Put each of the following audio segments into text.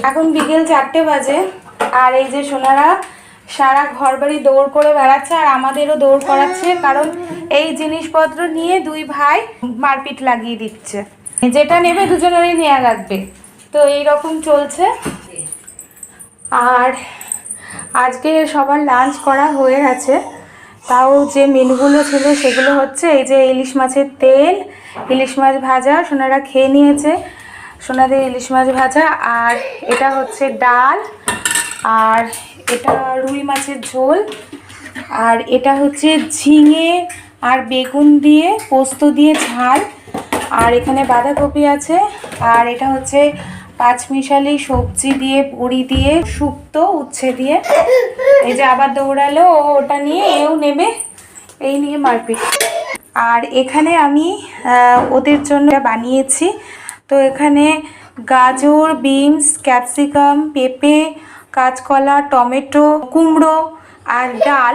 এখন বিকেল 4টে বাজে, আর এই যে সোনারা সারা ঘর বাড়ি দৌড় করে বেড়াচ্ছে, আর আমাদেরও দৌড় করাচ্ছে, কারণ এই জিনিসপত্র নিয়ে দুই ভাই মারপিট লাগিয়ে দিচ্ছে। যেটা নেবে দুজনেরই নেওয়া লাগবে, তো এই রকম চলছে। আর আজকে সবার লাঞ্চ করা হয়ে গেছে, তাও যে মেনুগুলো ছিল সেগুলো হচ্ছে এই যে ইলিশ মাছের তেল, ইলিশ মাছ ভাজা, সোনারা খেয়ে নিয়েছে, সোনাদের ইলিশ মাছ ভাজা, আর এটা হচ্ছে ডাল, আর এটা রুই মাছের ঝোল, আর এটা হচ্ছে ঝিঙে আর বেগুন দিয়ে পোস্ত দিয়ে ঝাল, আর এখানে বাঁধাকপি আছে, আর এটা হচ্ছে পাঁচমিশালি সবজি দিয়ে বড়ি দিয়ে শুক্তো উচ্ছে দিয়ে। এই যে আবার দৌড়ালো, ও ওটা নিয়ে, এও নেবে, এই নিয়ে মারপিট। আর এখানে আমি ওদের জন্য বানিয়েছি, তো এখানে গাজর, বিনস, ক্যাপসিকাম, পেঁপে, কাঁচকলা, টমেটো, কুমড়ো আর ডাল,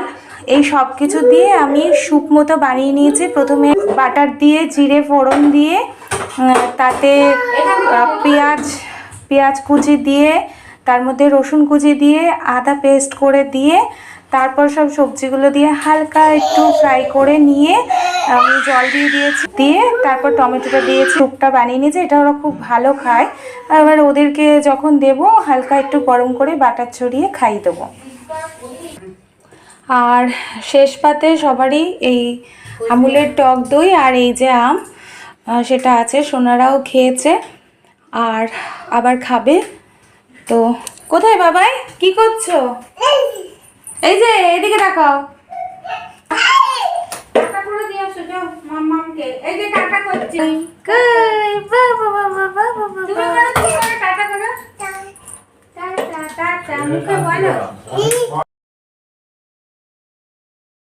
এই সব কিছু দিয়ে আমি স্যুপ মতো বানিয়ে নিয়েছি। প্রথমে বাটার দিয়ে জিরে ফোড়ন দিয়ে তাতে পেঁয়াজ কুচি দিয়ে, তার মধ্যে রসুন কুচি দিয়ে, আদা পেস্ট করে দিয়ে, তারপর সব সবজিগুলো দিয়ে হালকা একটু ফ্রাই করে নিয়ে আমি জল দিয়ে দিয়েছি, দিয়ে তারপর টমেটোটা দিয়েছি, স্যুপটা বানিয়ে নিয়েছি। এটা ওরা খুব ভালো খায়। এবার ওদেরকে যখন দেব হালকা একটু গরম করে বাটার ছড়িয়ে খাইয়ে দেবো। আর শেষ পাতে সবারই এই আমুলের টক দই আর এই যে আম, সেটা আছে, সোনারাও খেয়েছে আর আবার খাবে। তো কোথায় বাবাই, কি করছো? এই যে এদিকে দেখাও, টাটা করে দিয়ে আসো, যাও মাম্মামকে। এই যে টাটা করছি, কই বাবা বাবা বাবা বাবা, তুমি বলো, তুমি টাটা করো, টাটা টাটা, মুখে বলো।